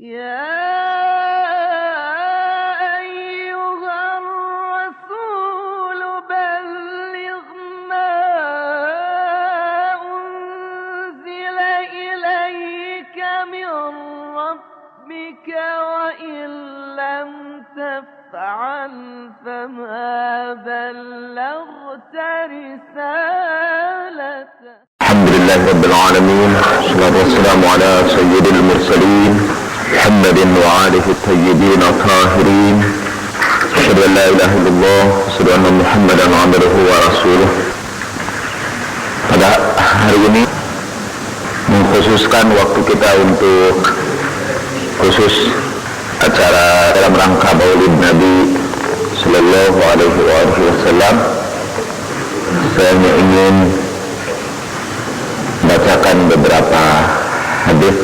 يا أيها الرسول بلغ ما أنزل إليك من ربك وإن لم تفعل فما بلغت رسالته. الحمد لله رب العالمين، والصلاة والسلام على سيد المرسلين محمد وآله الطيبين الطاهرين. أشهد أن لا إله إلا الله وأشهد أن محمدا عبده ورسوله. Pada hari ini mengkhususkan waktu kita untuk khusus acara dalam rangka Maulid Nabi Sallallahu Alaihi Wasallam. Saya ingin bacakan beberapa hadis.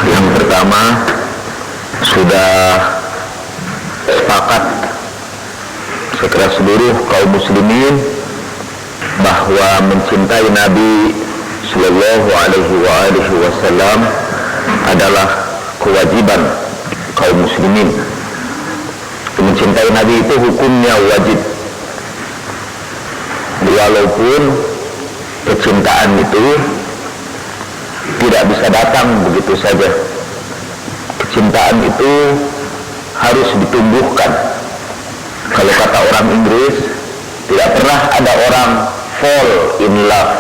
Yang pertama, sudah sepakat secara seluruh kaum muslimin bahwa mencintai Nabi Sallallahu Alaihi Wasallam adalah kewajiban kaum muslimin. Mencintai Nabi itu hukumnya wajib, walaupun kecintaan itu tidak bisa datang begitu saja. Kecintaan itu harus ditumbuhkan. Kalau kata orang Inggris, tidak pernah ada orang fall in love,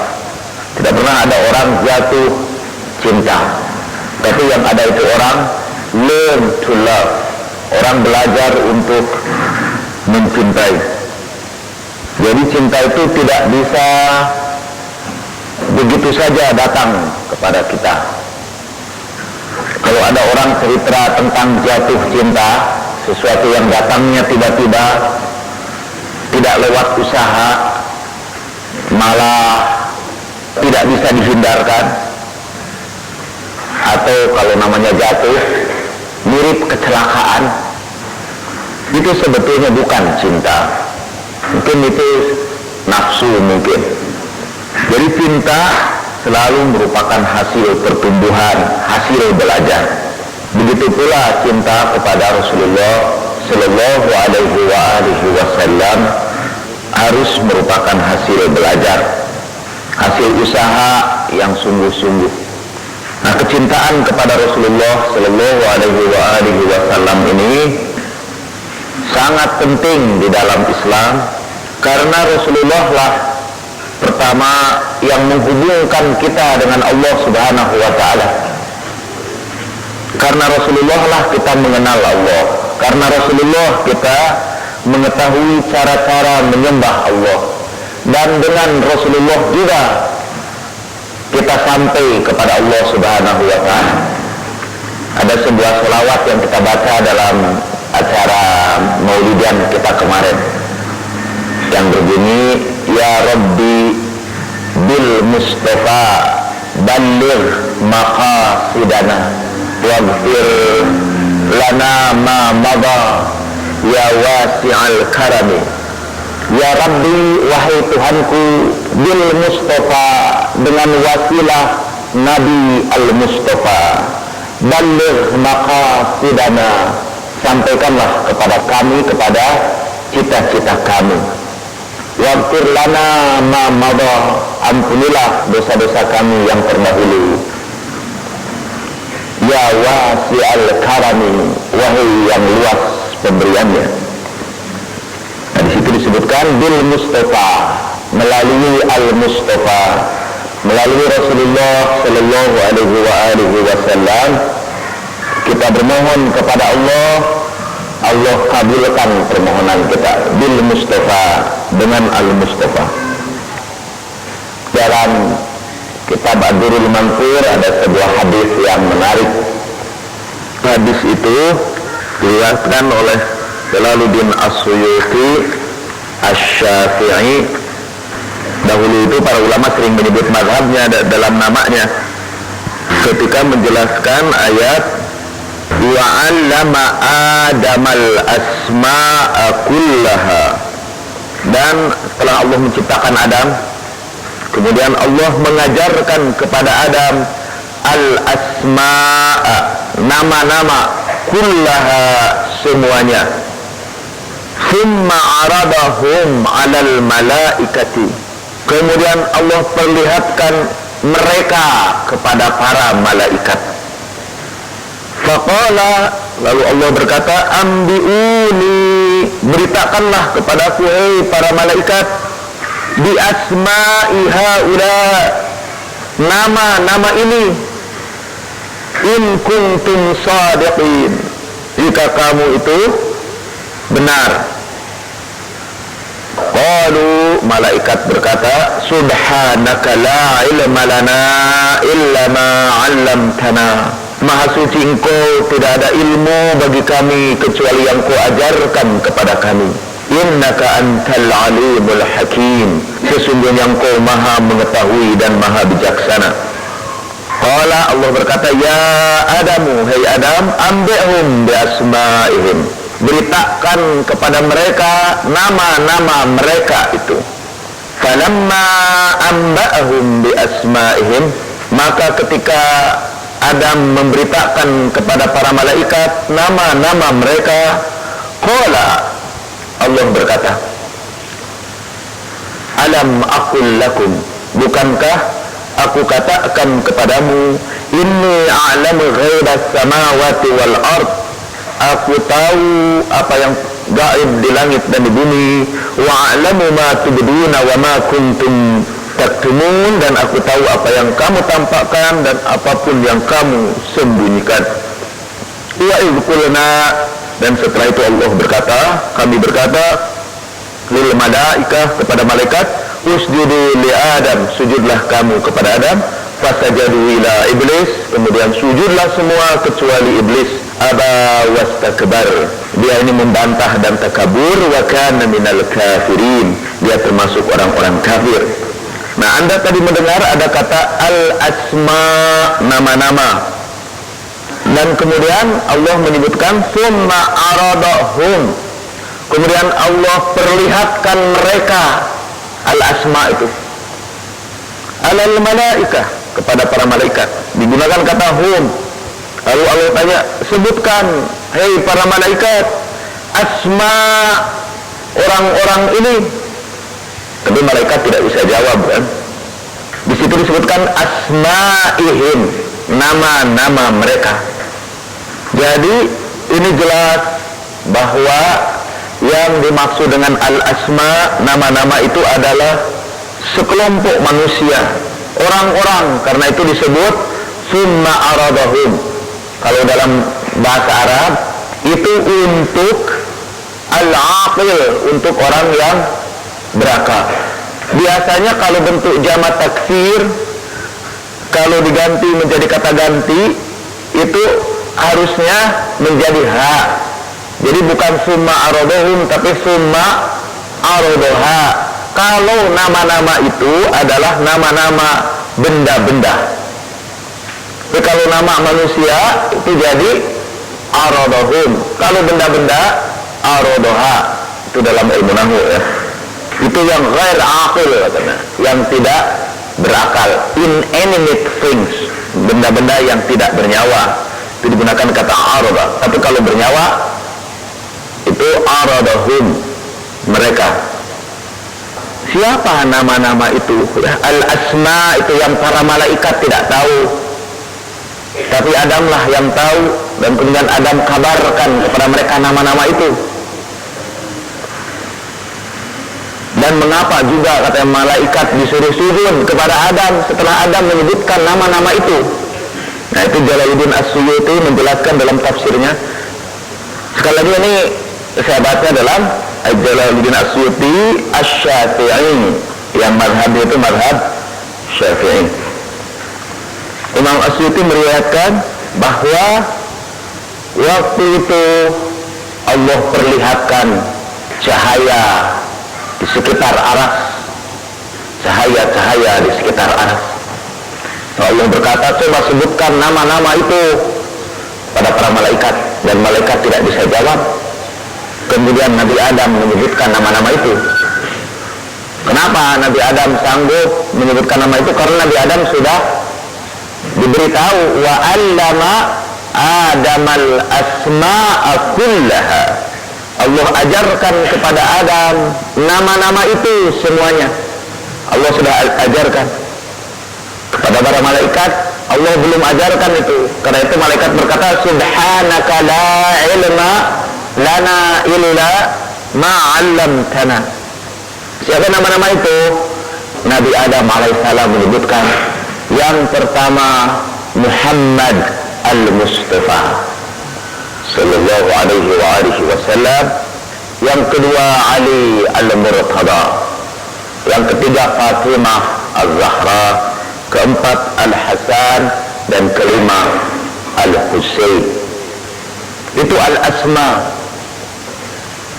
tidak pernah ada orang jatuh cinta, tapi yang ada itu orang learn to love, orang belajar untuk mencintai. Jadi cinta itu tidak bisa begitu saja datang kepada kita. Kalau ada orang cerita tentang jatuh cinta, sesuatu yang datangnya tiba-tiba, tidak lewat usaha, malah tidak bisa dihindarkan, atau kalau namanya jatuh mirip kecelakaan, itu sebetulnya bukan cinta. Mungkin itu nafsu mungkin. Jadi cinta selalu merupakan hasil pertumbuhan, hasil belajar. Begitu pula cinta kepada Rasulullah Sallallahu Alaihi Wasallam harus merupakan hasil belajar, hasil usaha yang sungguh-sungguh. Nah, kecintaan kepada Rasulullah Sallallahu Alaihi Wasallam ini sangat penting di dalam Islam, karena Rasulullah lah pertama yang menghubungkan kita dengan Allah Subhanahu wa Ta'ala. Karena Rasulullah lah kita mengenal Allah, karena Rasulullah kita mengetahui cara-cara menyembah Allah, dan dengan Rasulullah juga kita sampai kepada Allah Subhanahu wa Ta'ala. Ada sebuah selawat yang kita baca dalam acara Maulidan kita kemarin yang berbunyi, Ya Rabbi bil Mustafa balligh maqasidana waghfir lana ma mada ya wasi'al karami. Ya Rabbi, wahai Tuhanku, bil Mustafa, dengan wasilah Nabi al-Mustafa, balligh maqasidana, sampaikanlah kepada kami, kepada cita-cita kami. Waghfir lana ma mada, ampunilah dosa-dosa kami yang terdahulu. Ya wasi'al karami, wahai yang luas pemberiannya. Nah, di situ disebutkan bil Mustafa, melalui al-Mustafa, melalui Rasulullah Sallallahu Alaihi Wasallam, kita bermohon kepada Allah, Allah kabulkan permohonan kita bil Mustafa, dengan al-Mustafa. Dalam kitab Ad-Durrul Mansur ada sebuah hadis yang menarik. Hadis itu diriwayatkan oleh Jalaluddin As-Suyuti Asy-Syafi'i. Dahulu itu para ulama sering menyebut mazhabnya dalam namanya ketika menjelaskan ayat wa 'allama Adamal asma'a kullaha. Dan setelah Allah menciptakan Adam, kemudian Allah mengajarkan kepada Adam al-asma'a, nama-nama kullaha semuanya. Thumma aradahum 'alal malaikati. Kemudian Allah perlihatkan mereka kepada para malaikat. Faqala, lalu Allah berkata, ambiuni, beritakanlah kepadaku hei para malaikat, bi asma'i haula, nama-nama ini, in kuntum shadiqin, jika kamu itu benar. Qalu, malaikat berkata, subhanaka la ilma lana illa ma 'allamtana. Maha suci Engkau, tidak ada ilmu bagi kami kecuali yang Kau ajarkan kepada kami. Innaka antal alimul hakim, sesungguhnya Engkau maha mengetahui dan maha bijaksana. Qala, Allah berkata, ya Adamu, hai Adam, ambi'hum bi asma'ihim, beritakan kepada mereka nama-nama mereka itu. Falamma amba'ahum bi asma'ihim, maka ketika Adam memberitakan kepada para malaikat nama-nama mereka, qala, Allah berkata, alam aqul lakum, bukankah aku katakan kepadamu, inni a'lamu ghaibas samawati wal ard, aku tahu apa yang gaib di langit dan di bumi, wa a'lamu ma tubduna wa ma kuntum taktumun, dan aku tahu apa yang kamu tampakkan dan apapun yang kamu sembunyikan. Wa idh qulna, dan setelah itu Allah berkata, kami berkata, lil malaikah, kepada malaikat, usjudu li Adam, sujudlah kamu kepada Adam. Fasajadu ila iblis, kemudian sujudlah semua kecuali iblis. Aba wastakbar, dia ini membantah dan takabur. Wa kana minal kafirin, dia termasuk orang-orang kafir. Nah, Anda tadi mendengar ada kata al-asma, nama-nama, dan kemudian Allah menyebutkan summa aradahum, kemudian Allah perlihatkan mereka, al-asma itu, alal malaikah, kepada para malaikat, digunakan kata hum. Lalu Allah tanya, sebutkan hei para malaikat asma orang-orang ini. Tapi malaikat tidak bisa jawab, kan? Di situ disebutkan asma'ihim, nama-nama mereka. Jadi ini jelas bahwa yang dimaksud dengan al-asma, nama-nama itu adalah sekelompok manusia, orang-orang. Karena itu disebut summa aradahum. Kalau dalam bahasa Arab itu untuk al-aqil, untuk orang yang berakal. Biasanya kalau bentuk jamak taksir, kalau diganti menjadi kata ganti, itu harusnya menjadi ha. Jadi bukan summa aradahum, tapi summa aradoha. Kalau nama-nama itu adalah nama-nama benda-benda. Tapi kalau nama manusia itu jadi aradahum. Kalau benda-benda aradoha. Itu dalam ilmu nahwu, ya. Itu yang ghair aqil, katanya, yang tidak berakal, inanimate things, benda-benda yang tidak bernyawa, itu digunakan kata arada. Tapi kalau bernyawa itu aradahum, mereka. Siapa nama-nama itu? Al-asma itu yang para malaikat tidak tahu, tapi Adamlah yang tahu, dan kemudian Adam kabarkan kepada mereka nama-nama itu. Dan mengapa juga kata malaikat disuruh sujud kepada Adam setelah Adam menyebutkan nama-nama itu? Nah, itu Jalaluddin As-Suyuti menjelaskan dalam tafsirnya. Sekali lagi ini saya baca dalam Jalaluddin As-Suyuti Asy-Syafi'i, yang madhabnya itu madhab Syafi'i. Imam As-Suyuti meriwayatkan bahwa waktu itu Allah perlihatkan cahaya di sekitar aras, cahaya-cahaya di sekitar aras. Allah berkata, coba sebutkan nama-nama itu pada para malaikat, dan malaikat tidak bisa jawab. Kemudian Nabi Adam menyebutkan nama-nama itu. Kenapa Nabi Adam sanggup menyebutkan nama itu? Karena Nabi Adam sudah diberitahu wa allama Adamal asma'a kullaha. Allah ajarkan kepada Adam nama-nama itu semuanya. Allah sudah ajarkan. Kepada para malaikat Allah belum ajarkan itu. Karena itu malaikat berkata, subhanaka la ilma lana illa ma 'allamtana. Siapa nama-nama itu? Nabi Adam alaihissalam menyebutkan. Yang pertama Muhammad al-Mustafa sallallahu alaihi wasallam. Yang kedua Ali al-Murtada. Yang ketiga Fatimah al-Zahra. Keempat Al-Hasan. Dan kelima Al-Husain. Itu al-asma.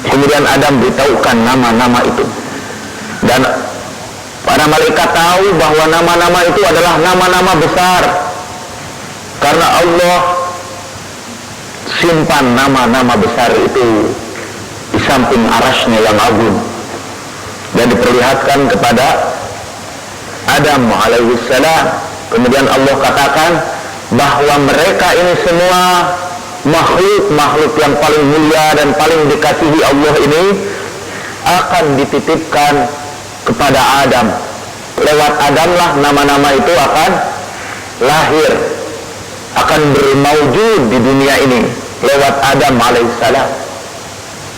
Kemudian Adam beritahukan nama-nama itu. Dan para malaikat tahu bahwa nama-nama itu adalah nama-nama besar. Karena Allah simpan nama-nama besar itu di samping arasnya yang agung. Dan diperlihatkan kepada Adam alaihissalam. Kemudian Allah katakan bahwa mereka ini semua makhluk yang paling mulia dan paling dikasihi Allah ini akan dititipkan kepada Adam. Lewat Adamlah nama-nama itu akan lahir, akan bermaujud di dunia ini lewat Adam alaihissalam.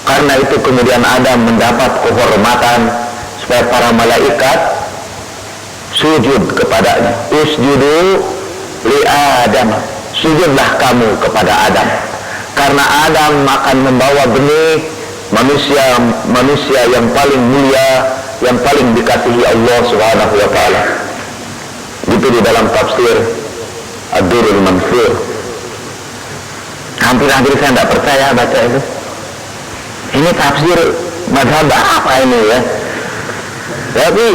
Karena itu kemudian Adam mendapat kehormatan supaya para malaikat sujud kepadanya. Usjudu li Adam. Sujudlah kamu kepada Adam. Karena Adam akan membawa benih manusia yang paling mulia, yang paling dikasihi Allah Subhanahu wa taala. Itu di dalam tafsir Ad-Durrul Mansur. Hampir-hampir saya tidak percaya baca itu. Ini tafsir mazhab apa ini ya? Tapi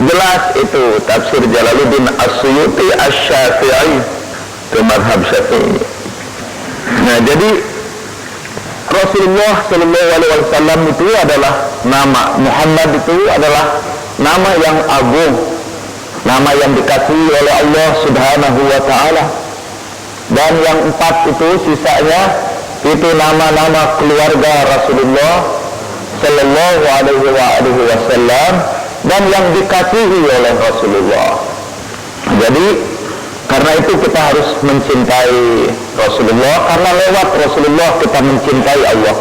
jelas itu tafsir Jalaluddin As-Suyuti Asy-Syafi'i, itu mazhab Syafi'i. Nah, jadi Rasulullah Shallallahu Alaihi Wasallam itu adalah nama, Muhammad itu adalah nama yang agung, nama yang dikasihi oleh Allah Subhanahu Wa Taala. Dan yang 4 itu sisanya itu nama-nama keluarga Rasulullah Shallallahu Alaihi Wasallam dan yang dikasihi oleh Rasulullah. Jadi karena itu kita harus mencintai Rasulullah, karena lewat Rasulullah kita mencintai Allah.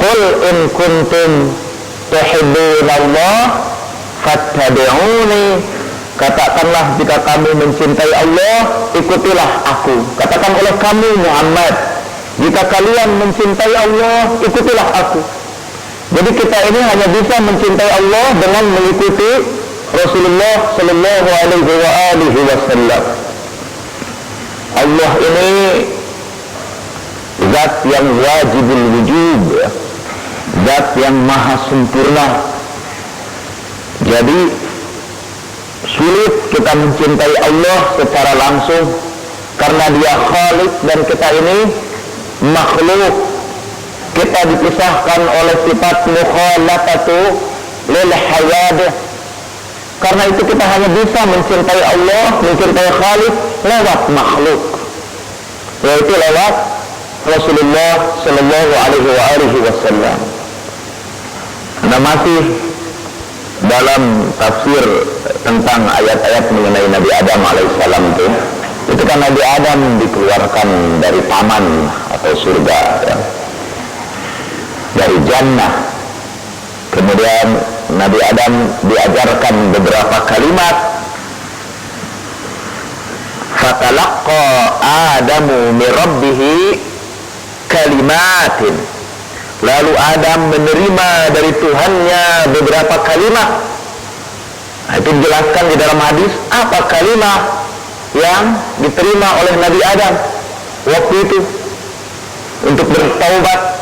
Qul in kuntum tuhibbunallah fattabi'uni. Katakanlah jika kamu mencintai Allah, ikutilah aku. Katakan oleh kamu Muhammad, jika kalian mencintai Allah, ikutilah aku. Jadi kita ini hanya bisa mencintai Allah dengan mengikuti Rasulullah Sallallahu Alaihi Wasallam. Allah ini zat yang wajibul wujud, zat yang maha sempurna. Jadi sulit kita mencintai Allah secara langsung karena Dia Khaliq dan kita ini makhluk. Kita dipisahkan oleh sifat mukhalafatu lil hawadith. Karena itu kita hanya bisa mencintai Allah, mencintai Khaliq lewat makhluk, yaitu lewat Rasulullah Sallallahu Alaihi Wasallam. Nah, masih dalam tafsir tentang ayat-ayat mengenai Nabi Adam alaihissalam itu kan Nabi Adam dikeluarkan dari taman atau surga ya, dari jannah. Kemudian Nabi Adam diajarkan beberapa kalimat. Fatalaqqa Adamu min Rabbihi kalimatin. Lalu Adam menerima dari Tuhannya beberapa kalimat. Nah, itu dijelaskan di dalam hadis apa kalimat yang diterima oleh Nabi Adam waktu itu untuk bertaubat.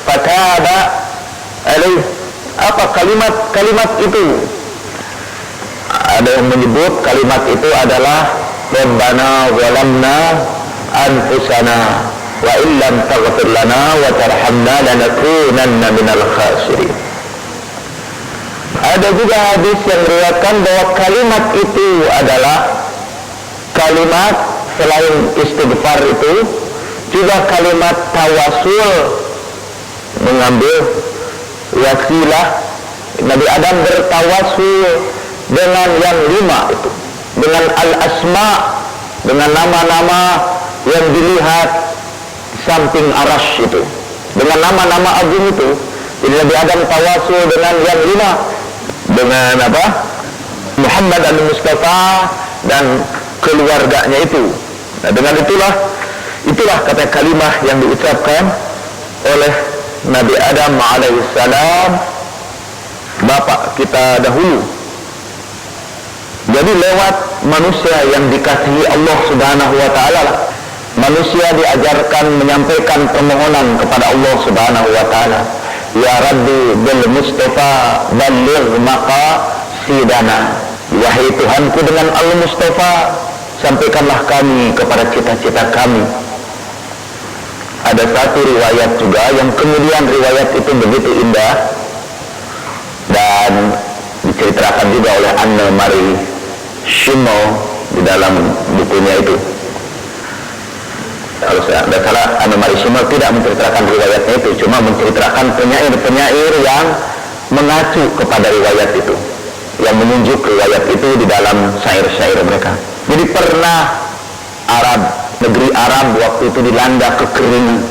Fataba alaih. Apa kalimat itu? Ada yang menyebut kalimat itu adalah Rabbana zalamna anfusana wa illam taghfir lana wa tarhamna lanakunanna minal khasirin. Ada juga hadis yang meriwayatkan bahwa kalimat itu adalah kalimat selain istighfar itu juga kalimat tawasul, mengambil wasilah. Nabi Adam bertawasul dengan yang 5 itu, dengan al-asma, dengan nama-nama yang dilihat di samping arash itu, dengan nama-nama agung itu. Jadi Nabi Adam tawasul dengan yang 5, dengan apa? Muhammad al-Mustafa dan keluarganya itu. Nah, dengan itulah kata kalimah yang diucapkan oleh Nabi Adam alaihissalam, bapak kita dahulu. Jadi lewat manusia yang dikasihi Allah subhanahu wa ta'ala, manusia diajarkan menyampaikan permohonan kepada Allah subhanahu wa ta'ala. Ya Rabbi bil Mustafa balligh maqasidana. Wahai Tuhanku, dengan Al-Mustafa sampaikanlah kami kepada cita-cita kami. Ada satu riwayat juga yang kemudian riwayat itu begitu indah dan diceritakan juga oleh Anne-Marie Schimmel di dalam bukunya itu. Kalau saya tidak salah, Anne-Marie Schimmel tidak menceritakan riwayatnya itu, cuma menceritakan penyair-penyair yang mengacu kepada riwayat itu, yang menunjuk riwayat itu di dalam syair-syair mereka. Jadi pernah negeri Arab waktu itu dilanda kekeringan,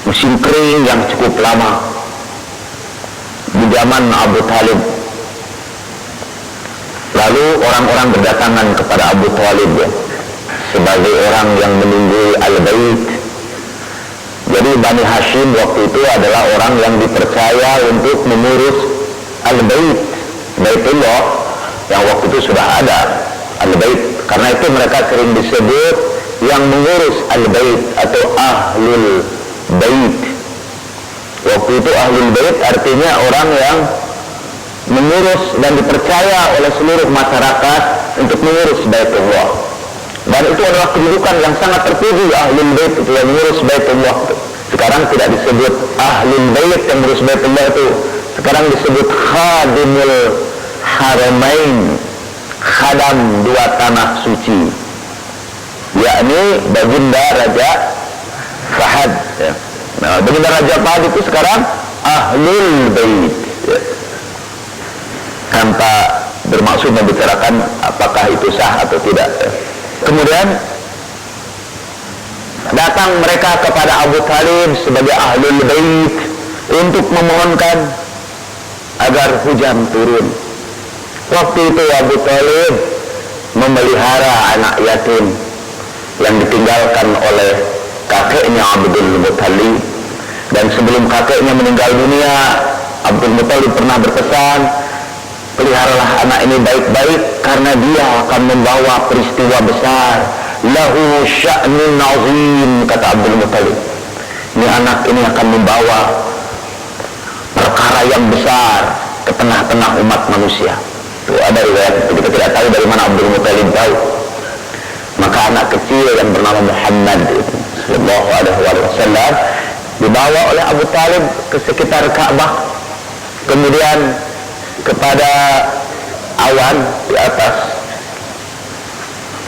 musim kering yang cukup lama di zaman Abu Talib. Lalu orang-orang berdatangan kepada Abu Talib sebagai orang yang menunggu Al-Bait. Jadi Bani Hashim waktu itu adalah orang yang dipercaya untuk mengurus Al-Bait, Baitullah, yang waktu itu sudah ada Al-Bait. Karena itu mereka sering disebut yang mengurus Al-Bait atau Ahlul Bait. Waktu itu Ahlul Bait artinya orang yang mengurus dan dipercaya oleh seluruh masyarakat untuk mengurus Baitullah. Dan itu adalah kedudukan yang sangat terpuji, Ahlul Bait itu yang mengurus Baitullah. Sekarang tidak disebut Ahlul Bait yang mengurus Baitullah itu, sekarang disebut Khadimul Haramain, khadam 2 tanah suci, yakni Baginda Raja Fahad. Nah, Baginda Raja Fahad itu sekarang Ahlul Bait, tanpa bermaksud membicarakan apakah itu sah atau tidak. Kemudian datang mereka kepada Abu Talib sebagai Ahlul Bait untuk memohonkan agar hujan turun. Waktu itu Abu Talib memelihara anak yatim yang ditinggalkan oleh kakeknya Abdul Muttalib. Dan sebelum kakeknya meninggal dunia, Abdul Muttalib pernah berpesan, peliharalah anak ini baik-baik karena dia akan membawa peristiwa besar. Lahu sya'nun azim, kata Abdul Muttalib. Ini anak ini akan membawa perkara yang besar ke tengah-tengah umat manusia. Itu ada riwayat, kita tidak tahu dari mana Abdul Muttalib tahu. Maka anak kecil yang bernama Muhammad sallallahu alaihi wasallam dibawa oleh Abu Talib ke sekitar Ka'bah, kemudian kepada awan di atas.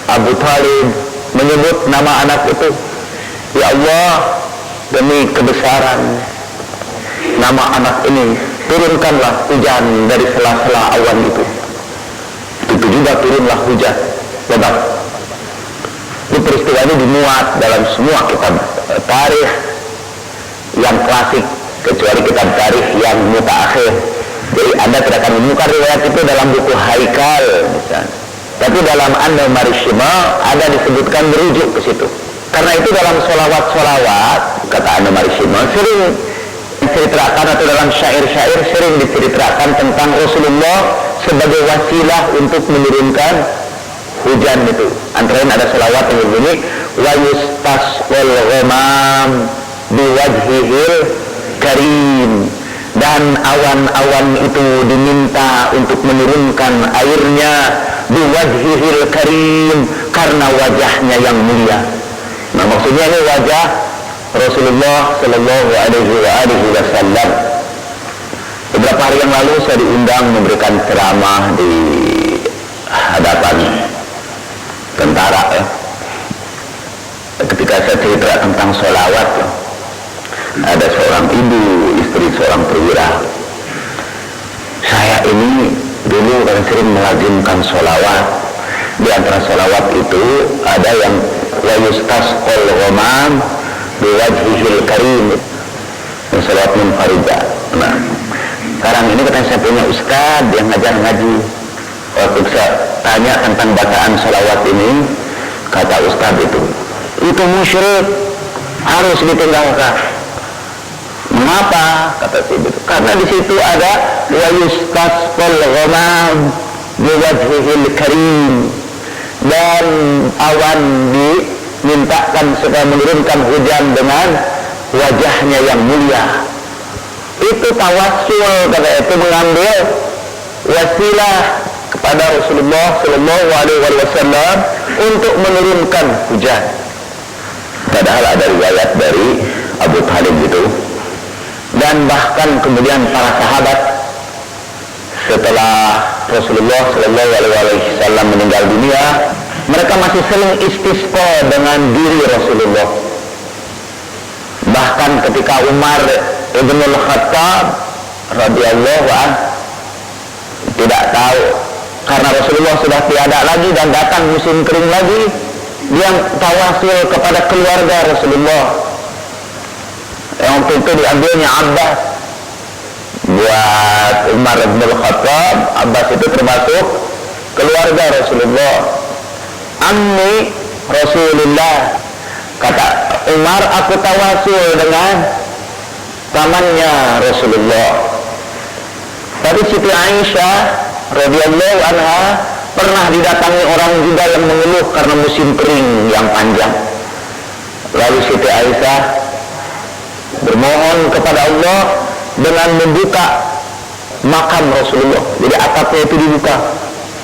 Abu Talib menyebut nama anak itu, ya Allah, demi kebesaran nama anak ini, turunkanlah hujan dari sela-sela awan itu. Itu juga turunlah hujan lebat. Itu peristiwa ini dimuat dalam semua kitab tarikh yang klasik, kecuali kitab tarikh yang mutaakhir. Jadi Anda tidak akan menemukan riwayat itu dalam buku Haikal misalnya. Tapi dalam An-Numari Shima ada disebutkan merujuk ke situ. Karena itu dalam solawat-solawat, kata An-Numari Shima, sering diceritakan, atau dalam syair-syair sering diceritakan tentang Rasulullah sebagai wasilah untuk menurunkan hujan itu. Antara lain ada solawat yang berbunyi, wa yustasqal ghamam biwajhihil karim, dan awan-awan itu diminta untuk menurunkan airnya biwajhihil karim, karena wajahnya yang mulia. Nah, maksudnya ini wajah Rasulullah sallallahu alaihi wasallam. Beberapa hari yang lalu saya diundang memberikan ceramah di hadapan tentara ketika saya cerita tentang sholawat, ada seorang ibu, istri seorang perwira. Saya ini dulu kan sering melazimkan sholawat. Di antara sholawat itu ada yang la yustasqal ghamam biwajhihil karim, sholawat munfaridah. Nah, sekarang ini katanya saya punya ustaz yang ngajar ngaji. Waktu saya tanya tentang bacaan sholawat ini, kata ustaz itu musyrik, harus ditinggalkan. Mengapa? Kata si ibu, karena di situ ada wa yustasqal ghamam biwajhihil karim, dan awan dimintakan supaya menurunkan hujan dengan wajahnya yang mulia. Itu tawassul, kata itu mengambil wasilah kepada Rasulullah Sallallahu Alaihi Wasallam untuk menurunkan hujan. Padahal ada riwayat dari Abu Thalib itu, dan bahkan kemudian para sahabat setelah Rasulullah Sallallahu Alaihi Wasallam meninggal dunia, mereka masih sering istisqa dengan diri Rasulullah. Bahkan ketika Umar Ibn Al-Khattab radhiyallahu anhu tidak tahu, karena Rasulullah sudah tiada lagi dan datang musim kering lagi, dia tawasul kepada keluarga Rasulullah. Yang itu diambilnya Abbas buat Umar Ibn Al-Khattab. Abbas itu termasuk keluarga Rasulullah, ammi Rasulullah. Kata Umar, aku tawasul dengan pamannya Rasulullah. Tapi Siti Aisyah radhiyallahu anha pernah didatangi orang juga yang mengeluh karena musim kering yang panjang. Lalu Siti Aisyah bermohon kepada Allah dengan membuka makam Rasulullah. Jadi atapnya itu dibuka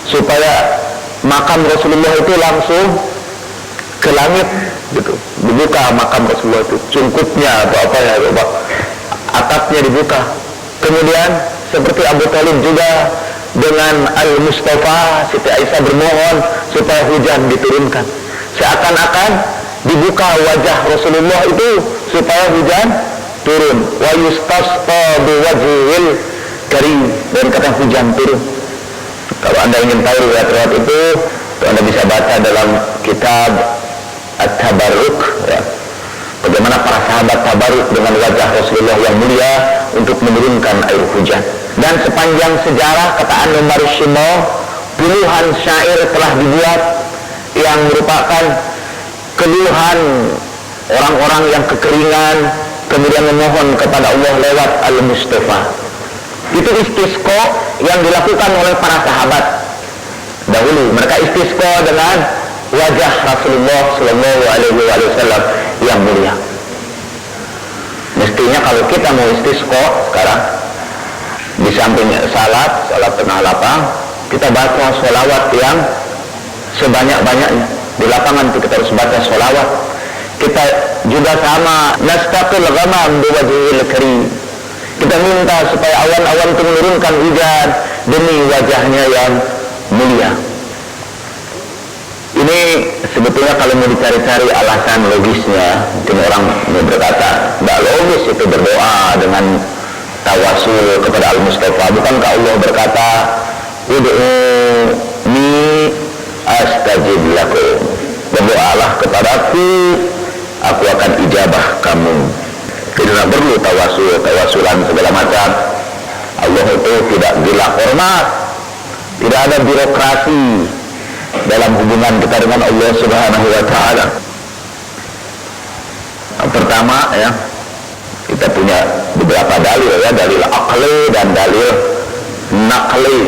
supaya makam Rasulullah itu langsung ke langit gitu. Dibuka makam Rasulullah itu, cungkupnya atau apa ya, atapnya dibuka. Kemudian seperti Abu Thalib juga dengan Al-Mustafa, Siti Aisyah bermohon supaya hujan diturunkan. Seakan-akan dibuka wajah Rasulullah itu supaya hujan turun. Wa yustasqa biwajhil karim, dan kata hujan turun. Kalau Anda ingin tahu riwayat itu, Anda bisa baca dalam kitab At-Tabarruk, ya. Bagaimana para sahabat tabarruk dengan wajah Rasulullah yang mulia untuk menurunkan air hujan. Dan sepanjang sejarah, kata An-Numar Shimoh, puluhan syair telah dibuat yang merupakan keluhan orang-orang yang kekeringan, kemudian memohon kepada Allah lewat Al-Mustafa. Itu istisqa yang dilakukan oleh para sahabat dahulu. Mereka istisqa dengan wajah Rasulullah Sallallahu Alaihi Wasallam yang mulia. Mestinya kalau kita mau istisqa sekarang, di samping salat tengah lapang, kita baca sholawat yang sebanyak-banyaknya. Di lapangan kita harus baca sholawat. Kita juga sama, nastaqil ghamam biwajhil karim. Kita minta supaya awan-awan itu menurunkan hujan demi wajahnya yang mulia. Ini sebetulnya kalau mau dicari-cari alasan logisnya, mungkin orang berkata, tidak logis itu berdoa dengan tawasul kepada Al-Mustafa. Bukankah Allah berkata, ud'uni astajib lakum, berdoalah kepadaku, aku akan ijabah kamu. Jadi tidak perlu tawasulan segala macam. Allah itu tidak gila hormat, tidak ada birokrasi dalam hubungan kita dengan Allah Subhanahu wa Ta'ala. Yang pertama, ya, kita punya beberapa dalil, ya, dalil aqli dan dalil naqli.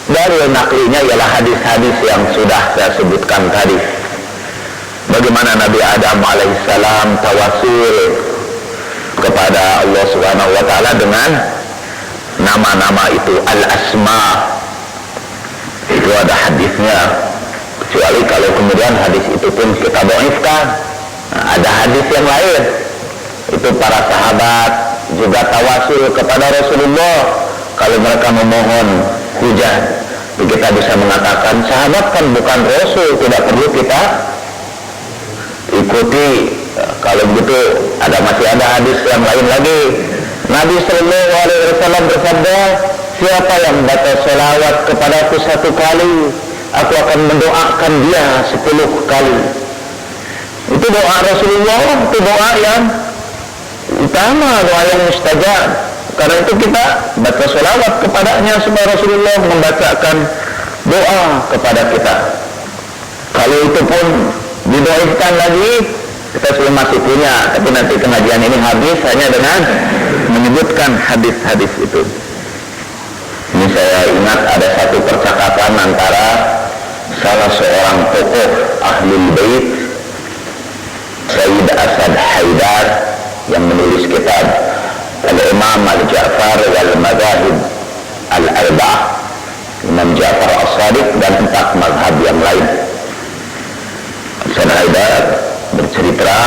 Dalil naqlinya ialah hadis-hadis yang sudah saya sebutkan tadi. Bagaimana Nabi Adam alaihissalam tawasul kepada Allah Subhanahu wa Ta'ala dengan nama-nama itu, al-asma. Itu ada hadisnya, kecuali kalau kemudian hadis itu pun kita dhaifkan. Nah, ada hadis yang lain, itu para sahabat juga tawasul kepada Rasulullah kalau mereka memohon hujan. Kita bisa mengatakan sahabat kan bukan Rasul, tidak perlu kita ikuti. Kalau begitu masih ada hadis yang lain lagi. Nabi Sallallahu Alaihi Wasallam bersabda, siapa yang baca selawat kepadaku 1 kali, aku akan mendoakan dia 10 kali. Itu doa Rasulullah, itu doa yang utama, doa yang mustajab. Karena itu kita baca selawat kepadanya supaya Rasulullah membacakan doa kepada kita. Kalau itu pun didoakan lagi, kita sudah masih punya, tapi nanti pengajian ini habis hanya dengan menyebutkan hadis-hadis itu. Ini saya ingat ada satu percakapan antara salah seorang tokoh Ahlul Bait, Sayyid Asad Haidar, yang menulis kitab Al-Imam Al-Ja'far wal-Madahib Al-Arba'ah, Imam Ja'far As-Sadiq, dan 4 mazhab yang lain. Asad Haidar bercerita.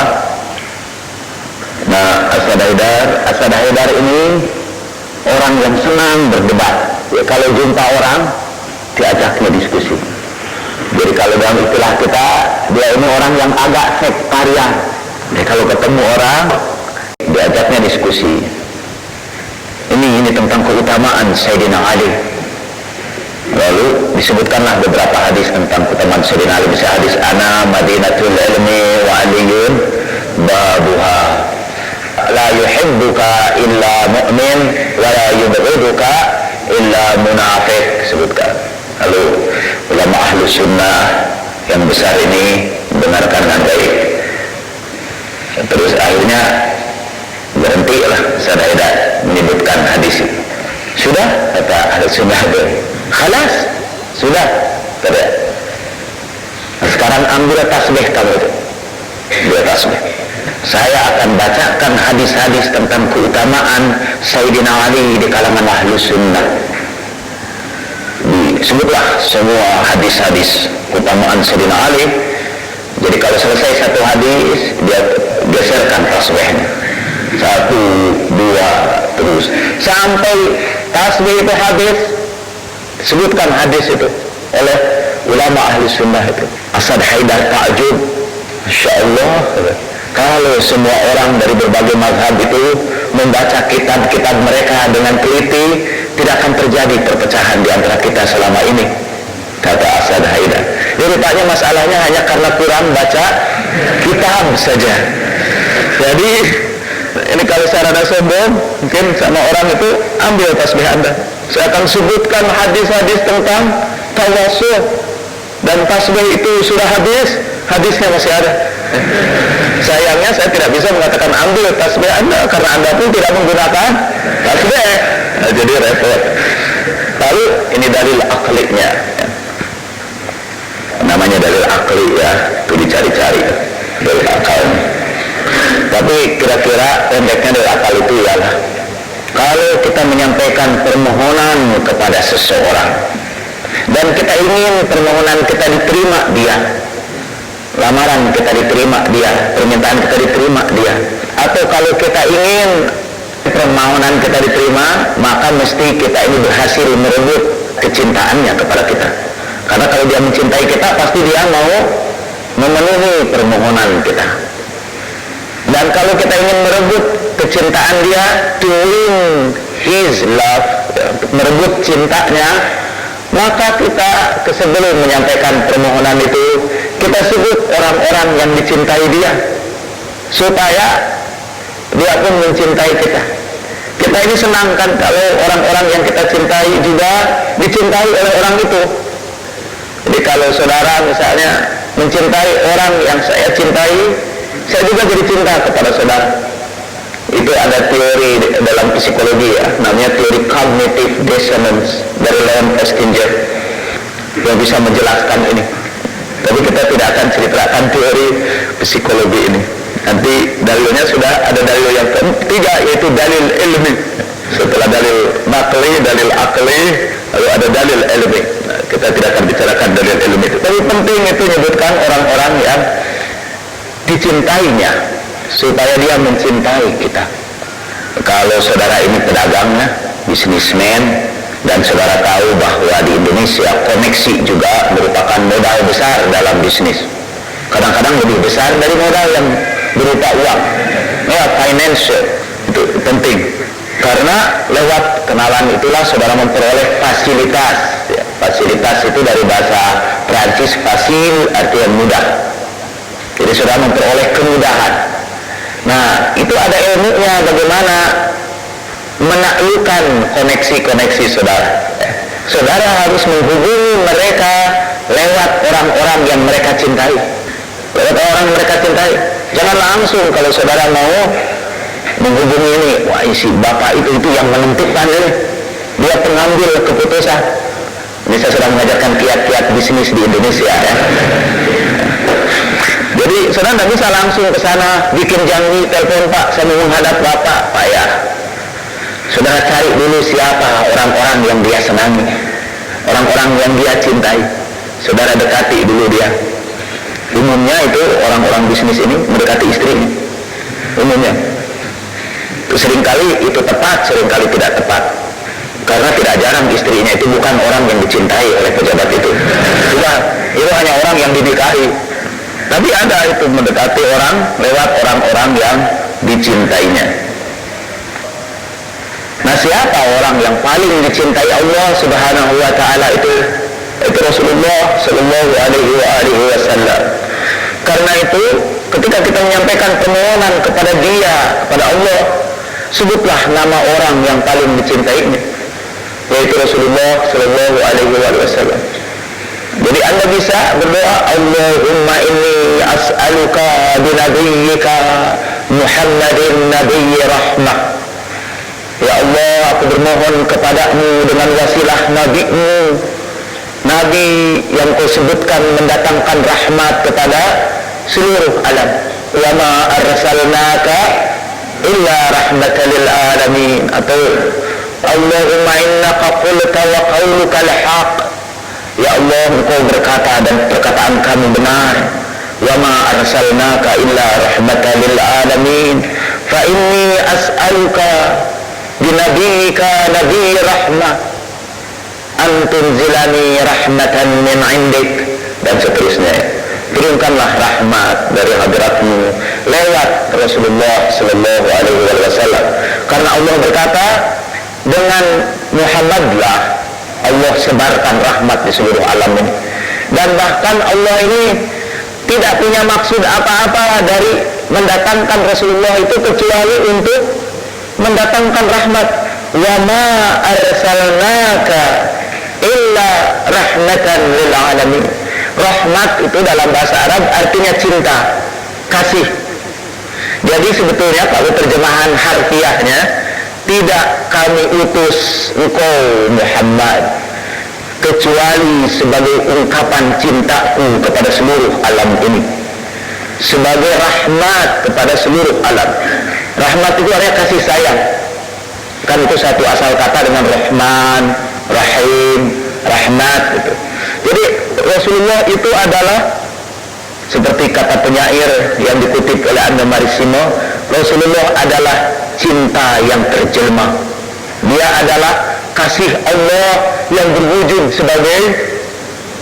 Nah, Asad Haidar ini orang yang senang berdebat. Ya, kalau jumpa orang diajaknya diskusi. Jadi kalau dalam istilah kita, dia ini orang yang agak sektarian. Jadi kalau ketemu orang diajaknya diskusi. Ini tentang keutamaan Sayyidina Ali. Lalu disebutkanlah beberapa hadis tentang keutamaan Sayyidina Ali. Bisa hadis ana madinatul ilmi wa aliyun babuha, la yuhibbuka illa mu'min wa la yubghiduka illa munafiq, sebutkan. Lalu ulama ahlu sunnah yang besar ini mendengarkan dengan baik. Terus akhirnya berhentilah Haidar menyebutkan hadis itu. Sudah, kata ahlu sunnah itu, khalas, sudah, kata. Sekarang ambil tasbih kamu itu, ambil tasbih. Saya akan bacakan hadis-hadis tentang keutamaan Sayyidina Ali di kalangan ahlu sunnah. Disebutlah semua hadis-hadis keutamaan Sayyidina Ali. Jadi kalau selesai satu hadis, dia geserkan tasbihnya, 1, 2, terus sampai tasbih itu habis. Sebutkan hadis itu oleh ulama ahli sunnah itu. Asad Haidar takjub, Masya Allah, kalau semua orang dari berbagai mazhab itu membaca kitab-kitab mereka dengan teliti, tidak akan terjadi perpecahan di antara kita selama ini, kata Asad Haidar. Jadi rupanya masalahnya hanya karena kurang baca kitab saja. Jadi ini kalau saya rada sombong, mungkin sama orang itu, ambil tasbih Anda. Saya akan sebutkan hadis-hadis tentang tawasul, dan tasbih itu sudah habis, hadisnya masih ada. Sayangnya saya tidak bisa mengatakan ambil tasbih Anda, karena Anda pun tidak menggunakan tasbih. Nah, jadi repot. Lalu ini dalil aklinya, namanya dalil akli ya, itu dicari-cari dalil akal. Tapi kira-kira pendeknya dari akal itu ialah, kalau kita menyampaikan permohonan kepada seseorang dan kita ingin permohonan kita diterima dia, lamaran kita diterima dia, permintaan kita diterima dia, atau kalau kita ingin permohonan kita diterima, maka mesti kita ini berhasil merebut kecintaannya kepada kita. Karena kalau dia mencintai kita, pasti dia mau memenuhi permohonan kita. Dan kalau kita ingin merebut kecintaan dia, to win his love, merebut cintanya, maka kita sebelum menyampaikan permohonan itu, kita sebut orang-orang yang dicintai dia, supaya dia pun mencintai kita. Kita ini senang kan kalau orang-orang yang kita cintai juga dicintai oleh orang itu. Jadi kalau saudara misalnya mencintai orang yang saya cintai, saya juga jadi cinta kepada saudara. Itu ada teori dalam psikologi ya, namanya teori cognitive dissonance dari Leon Festinger yang bisa menjelaskan ini. Tapi kita tidak akan ceritakan teori psikologi ini. Nanti dalilnya sudah ada dalil yang ketiga, yaitu dalil ilmi. Setelah dalil nakli, dalil akli, lalu ada dalil ilmi. Nah, kita tidak akan bicarakan dalil ilmi itu. Tapi penting itu menyebutkan orang-orang yang dicintainya, supaya dia mencintai kita. Kalau saudara ini pedagangnya, bisnismen, dan saudara tahu bahwa di Indonesia koneksi juga merupakan modal besar dalam bisnis. Kadang-kadang lebih besar dari modal yang berupa uang. Ya, financial itu penting. Karena lewat kenalan itulah saudara memperoleh fasilitas. Ya, fasilitas itu dari bahasa Prancis, fasil artinya mudah. Jadi saudara memperoleh kemudahan. Nah, itu ada ilmunya bagaimana menaklukkan koneksi-koneksi saudara. Saudara harus menghubungi mereka lewat orang-orang yang mereka cintai. Lewat orang yang mereka cintai. Jangan langsung kalau saudara mau menghubungi ini, wah isi bapak itu yang menentukan ini. Dia pengambil keputusan. Ini saya sedang mengajarkan kiat-kiat bisnis di Indonesia ya. Jadi saudara tidak bisa langsung ke sana bikin janji, telepon Pak, saya mau menghadap Bapak, Pak ya. Saudara cari dulu siapa orang-orang yang dia senangi, orang-orang yang dia cintai. Saudara dekati dulu dia. Umumnya itu orang-orang bisnis ini mendekati istrinya. Umumnya. Seringkali itu tepat, seringkali tidak tepat. Karena tidak jarang istrinya itu bukan orang yang dicintai oleh pejabat itu. Itu hanya orang yang dinikahi. Tapi ada itu mendekati orang lewat orang-orang yang dicintainya. Nah, siapa orang yang paling dicintai Allah Subhanahu wa taala itu Rasulullah sallallahu alaihi wasallam. Karena itu ketika kita menyampaikan permohonan kepada Dia, kepada Allah, sebutlah nama orang yang paling dicintainya, yaitu Rasulullah sallallahu alaihi wasallam. Jadi Anda bisa berdoa, Allahumma inni as'aluka binabiyyika Muhammadin nabiyyi rahmah. Ya Allah, aku bermohon kepadamu dengan wasilah nabimu, nabi yang kau sebutkan mendatangkan rahmat kepada seluruh alam. Wa ma arsalnaka illa rahmatan lil alamin. Atau Allahumma innaka qulta wa qauluka al-haq. Ya Allah, engkau berkata dan perkataan kamu benar. Wa ma arsalnaka illa rahmatan lil alamin. Fa inni as'aluka binabiyika nabi rahmah antunzilani rahmatan min indik, dan seterusnya. Turunkanlah rahmat dari hadiratmu lewat Rasulullah sallallahu alaihi wasallam. Karena Allah berkata, dengan Muhammadlah Allah sebarkan rahmat di seluruh alam ini. Dan bahkan Allah ini tidak punya maksud apa-apa dari mendatangkan Rasulullah itu kecuali untuk mendatangkan rahmat. Wa ma arsalnaka illa rahmatan lil alamin. Rahmat itu dalam bahasa Arab artinya cinta, kasih. Jadi sebetulnya kalau terjemahan harfiahnya, tidak kami utus engkau Muhammad kecuali sebagai ungkapan cintaku kepada seluruh alam ini, sebagai rahmat kepada seluruh alam. Rahmat itu artinya kasih sayang. Kan itu satu asal kata dengan Rahman, Rahim, Rahmat gitu. Jadi Rasulullah itu adalah seperti kata penyair yang dikutip oleh Anda Marissimo, Rasulullah adalah cinta yang terjelma. Dia adalah kasih Allah yang berwujud sebagai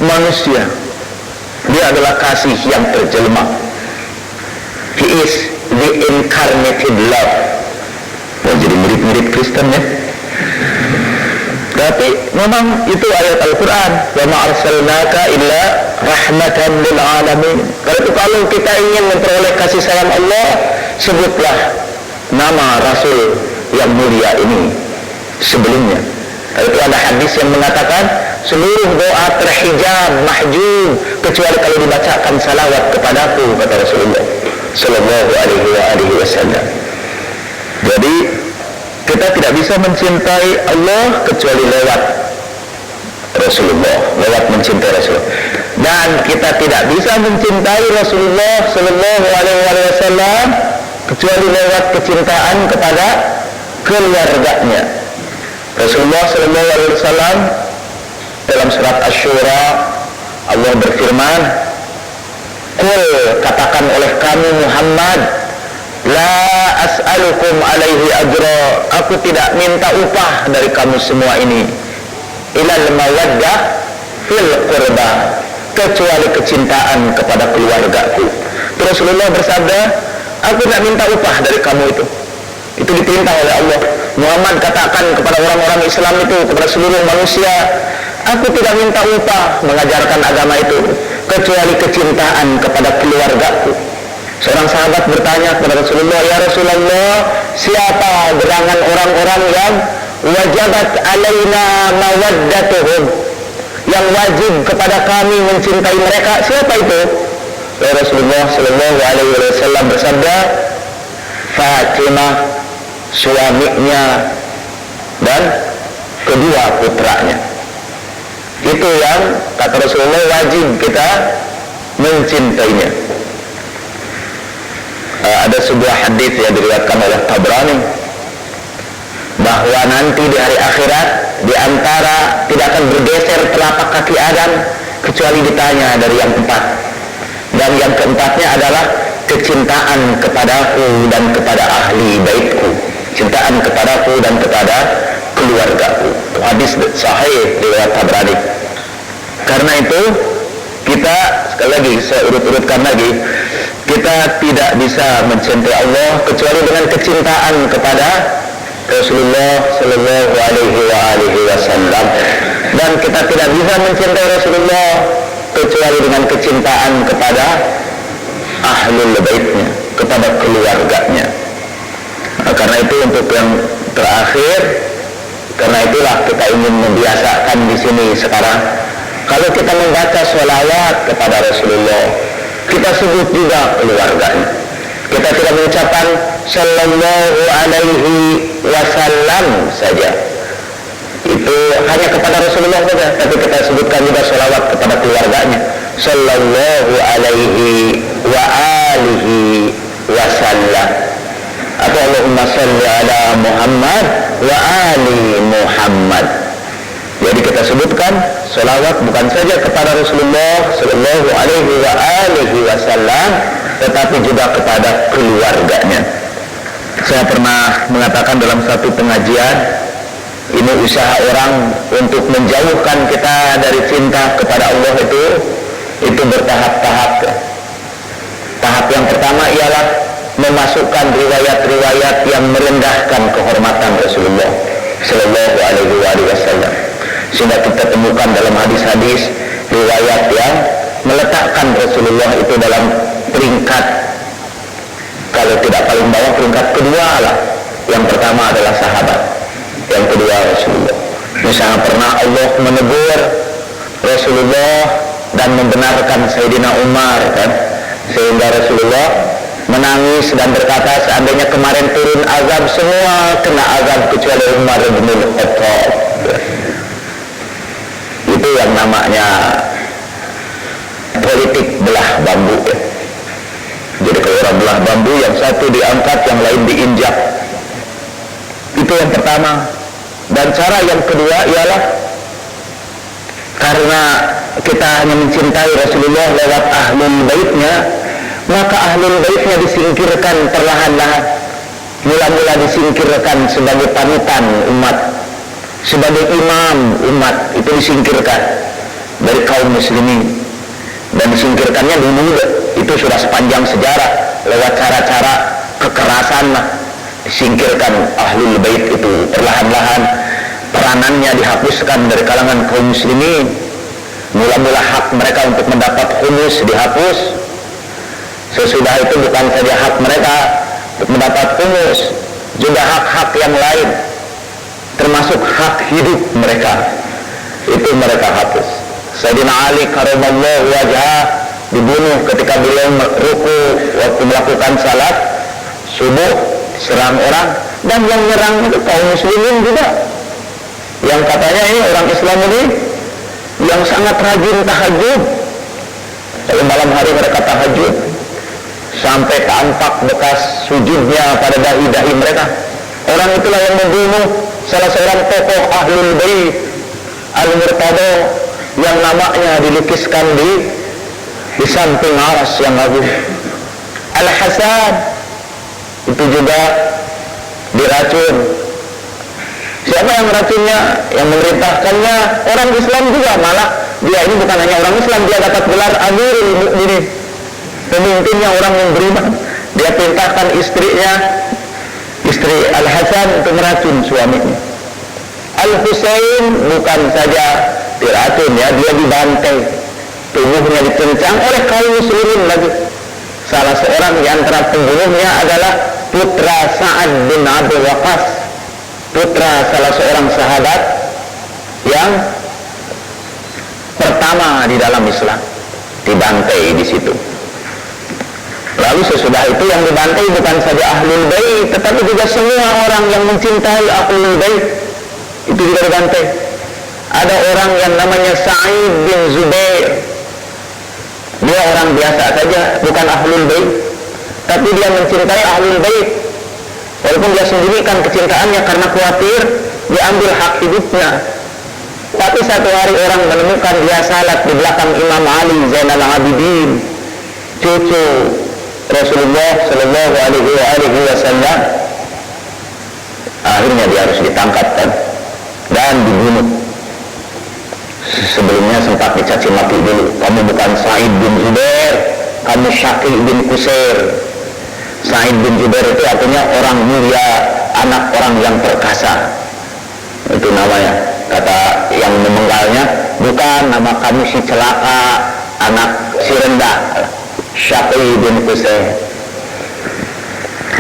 manusia. Dia adalah kasih yang terjelma. He is the incarnated love. Mau jadi mirip-mirip Kristen ya. Tapi memang itu ayat Al-Quran, wa ma arsalnaka illa rahmatan lil alamin. Kalau kita ingin memperoleh kasih sayang Allah, sebutlah nama Rasul yang mulia ini sebelumnya. Itu ada hadis yang mengatakan seluruh doa terhijab, mahjub, kecuali kalau dibacakan salawat kepadaku, kata Rasulullah sallallahu alaihi wasallam. Jadi kita tidak bisa mencintai Allah kecuali lewat Rasulullah, lewat mencintai Rasulullah. Dan kita tidak bisa mencintai Rasulullah sallallahu alaihi wasallam kecuali lewat kecintaan kepada keluarganya. Rasulullah sallallahu alaihi wasallam dalam surat Asy-Syura Allah berfirman, "Qul, katakan oleh kamu Muhammad, la as'alukum alaihi ajra, aku tidak minta upah dari kamu semua ini, ilal mawaddah fil qurba, kecuali kecintaan kepada keluargaku. Terus Rasulullah bersabda, aku tidak minta upah dari kamu itu. Itu diperintah oleh Allah. Muhammad katakan kepada orang-orang Islam itu, kepada seluruh manusia, aku tidak minta upah mengajarkan agama itu, kecuali kecintaan kepada keluargaku. Seorang sahabat bertanya kepada Rasulullah, ya Rasulullah, siapa gerangan orang-orang yang wajabat alaina mawaddatuhum, yang wajib kepada kami mencintai mereka? Siapa itu? Ya Rasulullah sallallahu alaihi wasallam bersabda, Fatimah, suaminya dan kedua putranya. Itu yang kata Rasulullah wajib kita mencintainya. Ada sebuah hadis yang diriwayatkan oleh Tabrani bahwa nanti di hari akhirat di antara tidak akan bergeser telapak kaki Adam kecuali ditanya dari yang empat, dan yang keempatnya adalah kecintaan kepadaku dan kepada ahli baitku, cintaan kepadaku dan kepada keluargaku. Hadis sahih riwayat Tabrani. Karena itu kita, sekali lagi saya urut-urutkan lagi, kita tidak bisa mencintai Allah kecuali dengan kecintaan kepada Rasulullah sallallahu alaihi wasallam, dan kita tidak bisa mencintai Rasulullah kecuali dengan kecintaan kepada ahlul baitnya, kepada keluarganya. Karena itu untuk yang terakhir, karena itulah kita ingin membiasakan di sini sekarang, kalau kita membaca sholawat kepada Rasulullah, kita sebut juga keluarganya. Kita tidak mengucapkan sallallahu alaihi wasallam saja, itu hanya kepada Rasulullah saja, tapi kita sebutkan juga sholawat kepada keluarganya, sallallahu alaihi wa alihi wasallam, atau Allahumma salli ala Muhammad wa ali Muhammad. Jadi kita sebutkan sholawat bukan saja kepada Rasulullah sallallahu alaihi wa alihi wasallam, tetapi juga kepada keluarganya. Saya pernah mengatakan dalam satu pengajian, ini usaha orang untuk menjauhkan kita dari cinta kepada Allah itu bertahap-tahap. Tahap yang pertama ialah memasukkan riwayat-riwayat yang merendahkan kehormatan Rasulullah sallallahu alaihi wasallam, sehingga kita temukan dalam hadis-hadis riwayat yang meletakkan Rasulullah itu dalam peringkat, kalau tidak paling bawah, peringkat kedua lah. Yang pertama adalah sahabat, yang kedua Rasulullah. Misalnya pernah Allah menegur Rasulullah dan membenarkan Sayyidina Umar, kan? Sehingga Rasulullah menangis dan berkata, seandainya kemarin turun azab, semua kena azab kecuali Umar bin Khattab. Itu yang namanya politik belah bambu. Jadi kalau orang belah bambu, yang satu diangkat, yang lain diinjak. Itu yang pertama. Dan cara yang kedua ialah karena kita hanya mencintai Rasulullah lewat ahlul baitnya, maka ahlul baitnya disingkirkan perlahan-lahan. Mula-mula disingkirkan sebagai panutan umat, sebagai imam umat, itu disingkirkan dari kaum muslimin. Dan disingkirkannya dulu itu sudah sepanjang sejarah, lewat cara-cara kekerasan lah. Disingkirkan ahlul bait itu perlahan-lahan, peranannya dihapuskan dari kalangan kaum muslimin. Mula-mula hak mereka untuk mendapat khumus dihapus. Sesudah itu bukan saja hak mereka untuk mendapat khumus, juga hak-hak yang lain, termasuk hak hidup mereka, itu mereka hapus. Sayyidina Ali karramallahu wajhah dibunuh ketika beliau ruku waktu melakukan salat subuh, serang orang, dan yang menyerang itu kaum muslimin juga, yang katanya ini orang Islam ini yang sangat rajin tahajud. Kalau malam hari mereka tahajud sampai tampak bekas sujudnya pada dahi-dahi mereka. Orang itulah yang membunuh salah seorang tokoh ahlul bait, Al-Murtada, yang namanya dilukiskan di samping aras yang agung. Al-Hasan itu juga diracun. Siapa yang meracunnya? Yang memerintahkannya orang Islam juga, malah Dia ini bukan hanya orang Islam, dia dapat gelar Amirul Mukminin, pemimpinnya orang yang beriman. Dia perintahkan istrinya, istri Al-Hasan, untuk meracun suaminya. Al-Husain bukan saja diracun ya, dia dibantai, tubuhnya dikencang oleh kaum muslimin lagi. Salah seorang di antara pembunuhnya adalah putra Sa'ad bin Abi Waqqas, putra salah seorang sahabat yang pertama di dalam Islam, dibantai di situ. Lalu sesudah itu yang dibantai bukan saja Ahlul Bait, tetapi juga semua orang yang mencintai Ahlul Bait itu juga dibantai. Ada orang yang namanya Sa'id bin Zubair. Dia orang biasa saja, bukan Ahlul Bait, tapi dia mencintai Ahlul Bait. Walaupun dia sembunyikan kecintaannya karena khawatir diambil hak hidupnya. Tapi satu hari orang menemukan dia salat di belakang Imam Ali Zainal Abidin, cucu Rasulullah Sallallahu Alaihi Wasallam. Akhirnya dia harus ditangkap dan dibunuh. Sebelumnya sempat dicaci maki dulu, kamu bukan Sa'id bin Zubair, kamu Syaqi bin Qusair. Sa'id bin Zubair itu artinya orang mulia, anak orang yang perkasa, itu namanya. Kata yang memenggalnya, bukan nama kamu si celaka, anak si rendah, Syaqi bin Qusair.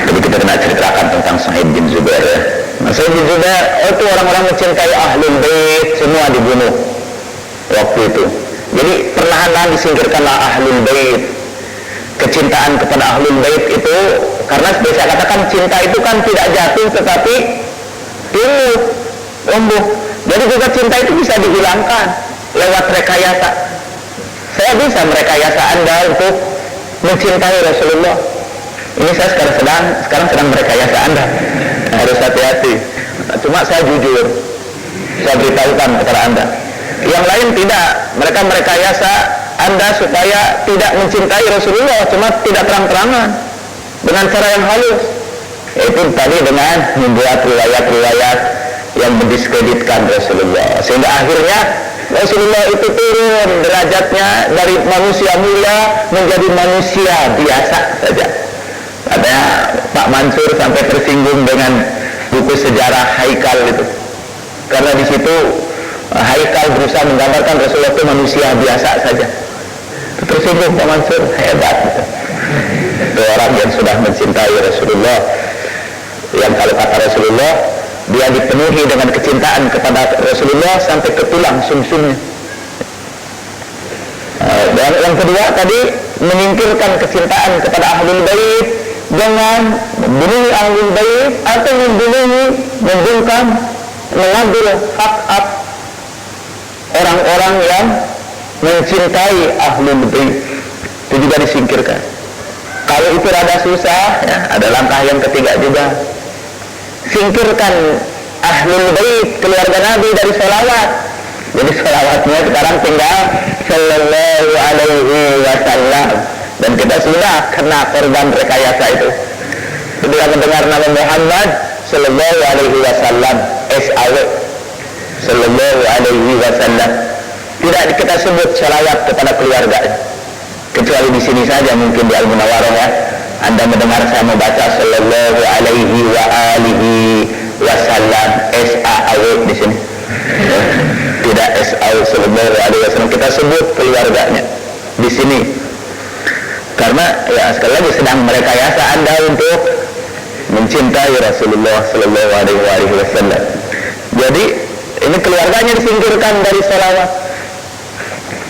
Jadi kita kena ceritakan tentang Sa'id bin Zubair ya. Nah, Sa'id bin Zubair itu orang-orang mencintai Ahlul Bait, semua dibunuh waktu itu. Jadi perlahan-lahan disingkirkanlah Ahlul Bait. Kecintaan kepada Ahlul Bait itu, karena seperti saya katakan, cinta itu kan tidak jatuh tetapi tumbuh. Jadi juga cinta itu bisa dihilangkan lewat rekayasa. Saya bisa merekayasa Anda untuk mencintai Rasulullah. Ini saya sekarang sedang merekayasa Anda. Harus hati-hati. Cuma saya jujur, saya beritahukan kepada Anda. Yang lain tidak, mereka merekayasa Anda supaya tidak mencintai Rasulullah, cuma tidak terang-terangan, dengan cara yang halus, yaitu tadi dengan membuat riwayat-riwayat yang mendiskreditkan Rasulullah, sehingga akhirnya Rasulullah itu turun derajatnya dari manusia mulia menjadi manusia biasa saja. Katanya Pak Mansur sampai tersinggung dengan buku sejarah Haikal itu, karena di situ Haikal berusaha menggambarkan Rasulullah itu manusia biasa saja. Tersinggung Pak Mansur, hebat itu orang yang sudah mencintai Rasulullah, yang kalau kata Rasulullah, dia dipenuhi dengan kecintaan kepada Rasulullah sampai ke tulang sumsumnya. Dan yang kedua tadi, menyingkirkan kecintaan kepada Ahlul Bait dengan membunuh Ahlul Bait atau membungkam, mengambil hak orang-orang yang mencintai Ahlul Bait, itu juga disingkirkan. Kalau itu rada susah ya, ada langkah yang ketiga juga. Singkirkan Ahlul Bait, keluarga Nabi, dari sholawat. Jadi sholawatnya sekarang tinggal Sallallahu Alaihi Wasallam, dan kita sudah kena korban rekayasa itu. Ketika mendengar nama Muhammad Sallallahu Alaihi Wasallam, SAW Sallallahu Alaihi Wasallam, tidak kita sebut sholawat kepada keluarga, kecuali di sini saja, mungkin di Al-Munawwarah ya. Anda mendengar saya membaca Sallallahu Alaihi wa alihi Wasallam, SAW di sini, tidak SAW Sallallahu Alaihi Wasallam, kita sebut keluarganya di sini, karena ya sekali lagi sedang merekayasa Anda untuk mencintai Rasulullah Sallallahu Alaihi Wasallam. Jadi ini keluarganya disingkirkan dari sholawat.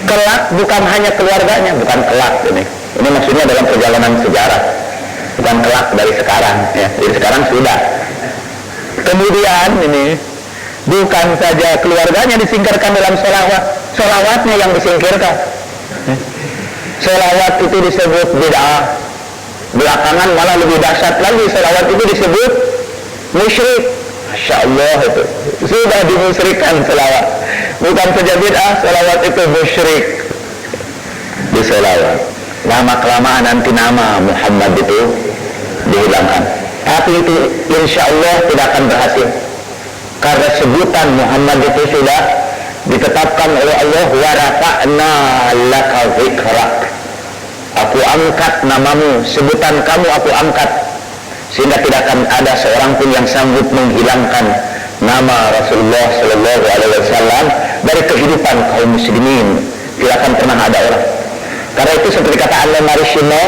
Kelak bukan hanya keluarganya, bukan kelak ini maksudnya dalam perjalanan sejarah, bukan kelak dari sekarang ya. Dari sekarang sudah. Kemudian ini bukan saja keluarganya disingkirkan dalam sholawat, sholawatnya yang disingkirkan. Sholawat itu disebut bid'ah. Belakangan malah lebih dahsyat lagi, sholawat itu disebut musyrik. Masya Allah, itu sudah dimusyrikkan sholawat. Bukan saja bid'ah, sholawat itu musyrik di sholawat. Lama-kelamaan nanti nama Muhammad itu dihilangkan, tapi itu insya Allah tidak akan berhasil, karena sebutan Muhammad itu sudah ditetapkan oleh Allah, wa rafa'na laka dzikrak, aku angkat namamu, sebutan kamu aku angkat, sehingga tidak akan ada seorang pun yang sanggup menghilangkan nama Rasulullah Sallallahu Alaihi Wasallam dari kehidupan kaum muslimin. Tidak akan pernah ada orang. Karena itu seperti kata Al-Marishino,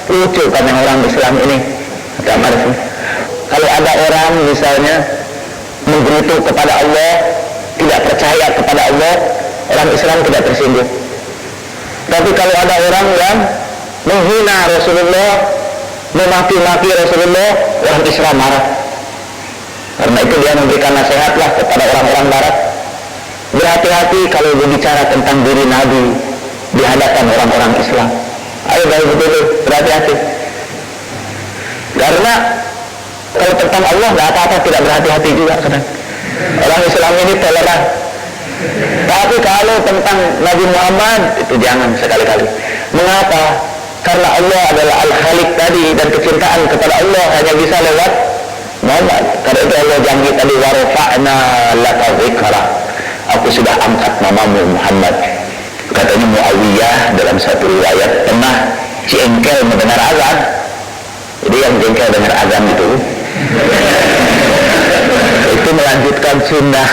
lucu kan yang orang Islam ini, kata Marishino, kalau ada orang misalnya menggerutu kepada Allah, tidak percaya kepada Allah, orang Islam tidak tersinggung. Tapi kalau ada orang yang menghina Rasulullah, memaki-maki Rasulullah, orang Islam marah. Karena itu dia memberikan nasihatlah kepada orang-orang Barat, berhati-hati kalau berbicara tentang diri Nabi di hadapan orang-orang Islam. Ayo betul-betul berhati-hati. Karena kalau tentang Allah nggak apa-apa tidak berhati-hati juga kadang. Orang Islam ini toleran. Tapi kalau tentang Nabi Muhammad itu jangan sekali-kali. Mengapa? Karena Allah adalah Al-Khaliq tadi, dan kecintaan kepada Allah hanya bisa lewat Muhammad. Karena itu Allah janji tadi, wa rafa'na laka dzikrak, aku sudah angkat namamu Muhammad. Katanya Muawiyah dalam satu riwayat pernah jengkel mendengar azan. Jadi yang jengkel dengar azan itu itu melanjutkan sunnah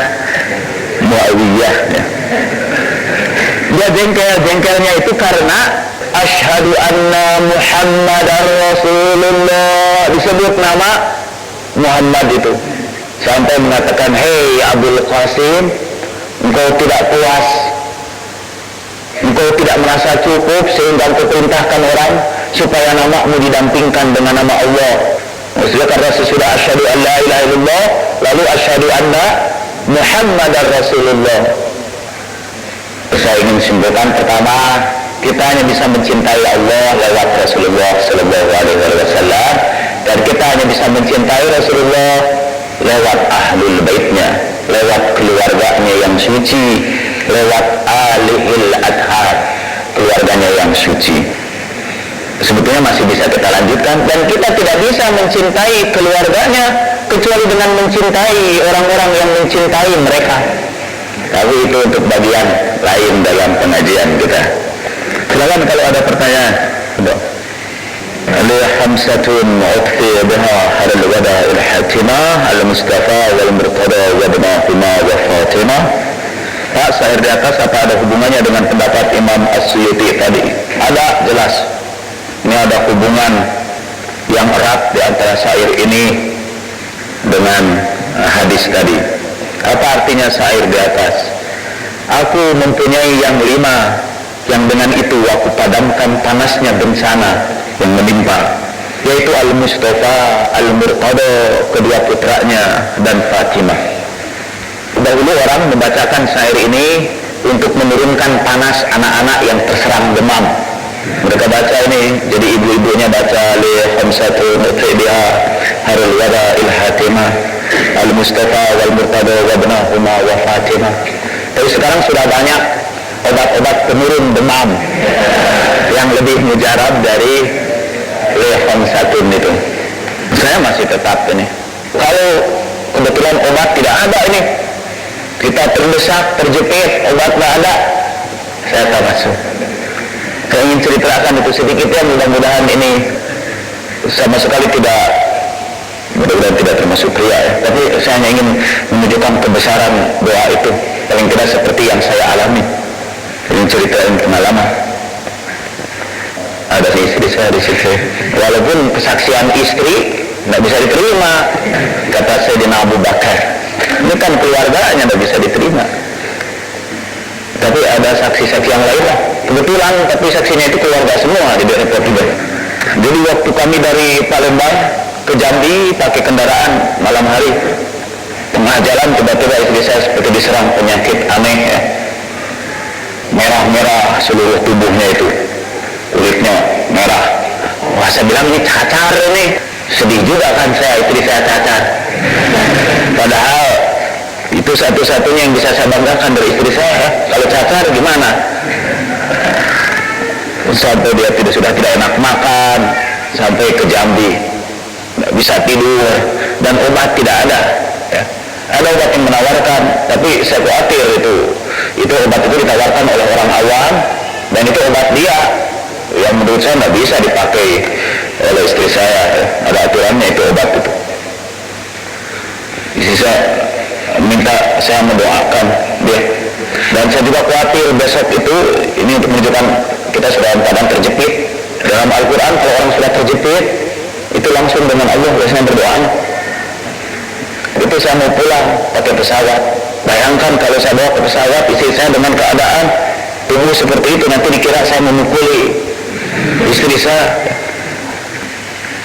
Muawiyah ya. Dia jengkelnya itu karena asyhadu anna Muhammadar Rasulullah, disebut nama Muhammad itu, sampai mengatakan, hei Abul Qasim, engkau tidak puas, engkau tidak merasa cukup sehingga engkau perintahkan orang supaya namamu didampingkan dengan nama Allah. Maksudnya karena sesudah asyhadu an la ilaha illallah, lalu asyhadu anna Muhammadar Rasulullah. Saya ingin simpulkan, pertama, kita hanya bisa mencintai Allah lewat Rasulullah Sallallahu Alaihi Wasallam, dan kita hanya bisa mencintai Rasulullah lewat ahlul baitnya, lewat keluarganya yang suci, lewat alihil adhar, keluarganya yang suci. Sebetulnya masih bisa kita lanjutkan, dan kita tidak bisa mencintai keluarganya kecuali dengan mencintai orang-orang yang mencintai mereka. Tapi itu untuk bagian lain dalam pengajian kita. Silakan kalau ada pertanyaan. Li khamsatun uqti biha halal wada il hatimah al-Mustafa wal Murtada wa ibnahuma wa Fatimah. Pak, syair di atas apa ada hubungannya dengan pendapat Imam As-Suyuti tadi? Ada, jelas. Ini ada hubungan yang erat di antara syair ini dengan hadis tadi. Apa artinya syair di atas? Aku mempunyai yang 5, yang dengan itu aku padamkan panasnya bencana yang menimpa, yaitu Al-Mustafa, Al-Murtada, kedua putranya, dan Fatimah. Dahulu orang membacakan syair ini untuk menurunkan panas anak-anak yang terserang demam. Mereka baca ini, jadi ibu-ibunya baca li khamsatun uqtiha harul wada il hatimah Al-Mustafa wal Murtada wa ibnahuma wa Fatimah. Tapi sekarang sudah banyak obat-obat penurun demam yang lebih mujarab dari li khamsatun itu. Saya masih tetap ini. Kalau kebetulan obat tidak ada ini, kita terdesak, terjepit, obat tidak ada, saya tak masuk. Saya ingin ceritakan itu sedikit ya, mudah-mudahan ini sama sekali tidak, mudah-mudahan tidak termasuk pria ya, tapi saya hanya ingin menunjukkan kebesaran doa itu, paling tidak seperti yang saya alami. Ingin ceritain pengalaman. Ada istri saya di situ, walaupun kesaksian istri tidak bisa diterima, kata Sayyidina Abu Bakar, ini kan keluarganya tidak bisa diterima. Tapi ada saksi-saksi yang lain lah, kebetulan, tapi saksinya itu keluarga semua di daerah Portugal. Jadi waktu kami dari Palembang ke Jambi pakai kendaraan malam hari, tengah jalan tiba-tiba istri saya seperti diserang penyakit aneh ya. Merah-merah seluruh tubuhnya itu, kulitnya merah. Wah, saya bilang ini cacar nih. Sedih juga kan saya, istri saya cacar. Padahal itu satu-satunya yang bisa saya banggakan dari istri saya. Kalau cacar gimana? Sampai dia sudah tidak enak makan, sampai ke Jambi, tidak bisa tidur, dan obat tidak ada ya. Ada obat yang menawarkan, tapi saya khawatir itu Itu obat itu ditawarkan oleh orang awam, dan itu obat dia yang menurut saya nggak bisa dipakai oleh istri saya. Ada aturannya itu obat itu. Istri saya minta saya mendoakan dia, dan saya juga khawatir besok itu, ini untuk menunjukkan kita sudah dalam keadaan terjepit. Dalam Al-Quran kalau orang sudah terjepit itu langsung dengan Allah biasanya berdoanya. Itu saya mau pulang pakai pesawat, bayangkan kalau saya bawa ke pesawat istri saya dengan keadaan tubuh seperti itu, nanti dikira saya memukuli istri saya.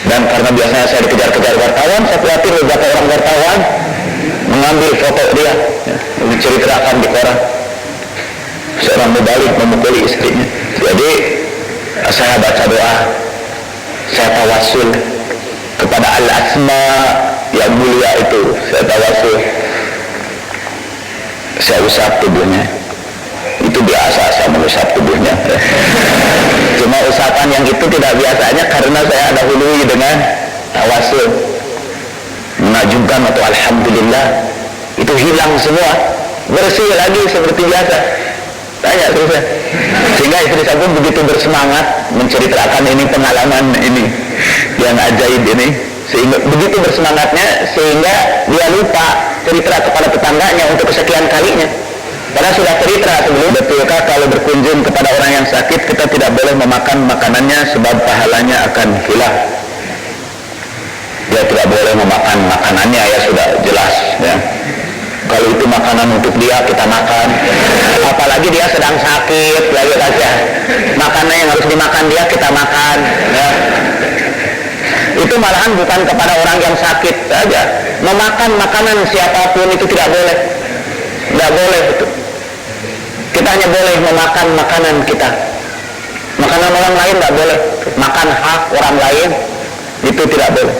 Dan karena biasanya saya dikejar-kejar wartawan, saya khawatir beberapa orang wartawan mengambil foto dia, diceritakan di koran seorang mubalik memukuli istrinya. Jadi saya baca doa, saya tawasul kepada al-asma yang mulia itu, saya tawasul, saya usap tubuhnya. Itu biasa saya mengusap tubuhnya. Cuma usapan yang itu tidak biasanya karena saya ada hului dengan tawasul, mengajungkan atau alhamdulillah, itu hilang semua, bersih lagi seperti biasa. Tanya terus saya. Sehingga istri saya pun begitu bersemangat menceritakan ini pengalaman ini yang ajaib ini, sehingga begitu bersemangatnya sehingga dia lupa cerita kepada tetangganya untuk kesekian kalinya. Padahal sudah cerita sebelum. Betulkah kalau berkunjung kepada orang yang sakit kita tidak boleh memakan makanannya sebab pahalanya akan hilang? Dia tidak boleh memakan makanannya, ya sudah jelas ya. Kalau itu makanan untuk dia kita makan, apalagi dia sedang sakit, lagi saja makanan yang harus dimakan dia kita makan ya. Itu malahan bukan kepada orang yang sakit saja, memakan makanan siapapun itu tidak boleh, tidak boleh itu. Kita hanya boleh memakan makanan kita, makanan orang lain tidak boleh, makan hak orang lain itu tidak boleh.